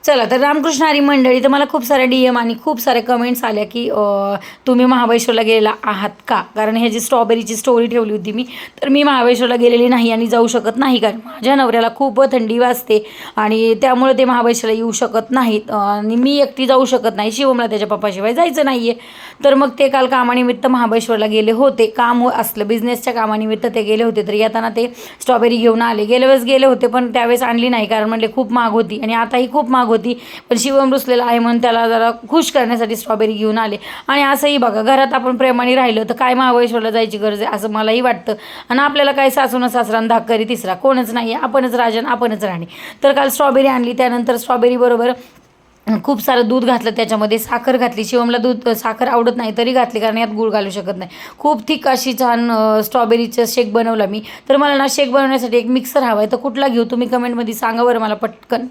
चला तर रामकृष्ण हरी मंडळी, तर मला खूप साऱ्या DM आणि खूप साऱ्या कमेंट्स आल्या की तुम्ही महाबळेश्वरला गेलेला आहात का? कारण हे जी स्ट्रॉबेरीची स्टोरी ठेवली होती मी, तर मी महाबळेश्वरला गेलेली नाही आणि जाऊ शकत नाही, कारण माझ्या नवऱ्याला खूप थंडी वाजते आणि त्यामुळे ते महाबळेश्वरला येऊ शकत नाहीत आणि मी एकटी जाऊ शकत नाही. शिवमला त्याच्या पप्पाशिवाय जायचं नाही आहे. तर मग ते काल कामानिमित्त महाबळेश्वरला गेले होते. काम असलं बिझनेसच्या कामानिमित्त ते गेले होते. तर येताना ते स्ट्रॉबेरी घेऊन आले. गेल्या वेळेस गेले होते पण त्यावेळेस आणली नाही, कारण म्हणले खूप महाग होती आणि आताही खूप महाग होती. पण शिवम रुसलेला आहे म्हणून त्याला जरा खुश करण्यासाठी स्ट्रॉबेरी घेऊन आले. आणि असंही बघा, घरात आपण प्रेमाने राहिलं तर काय महाबळेश्वरला जायची गरज आहे असं मलाही वाटतं. आणि आपल्याला काय सासून सासरान धाकरी तिसरा कोणच नाही आहे, आपणच राजन आपणच राणी. तर काल स्ट्रॉबेरी आणली. त्यानंतर स्ट्रॉबेरी बरोबर खूप सारं दूध घातलं, त्याच्यामध्ये साखर घातली. शिवमला दूध साखर आवडत नाही तरी घातली, कारण यात गूळ घालू शकत नाही. खूप थिक अशी छान स्ट्रॉबेरीचं शेक बनवला मी. तर मला ना शेक बनवण्यासाठी एक मिक्सर हवा आहे, तर कुठला घेऊ तुम्ही कमेंटमध्ये सांगा बरं मला पटकन.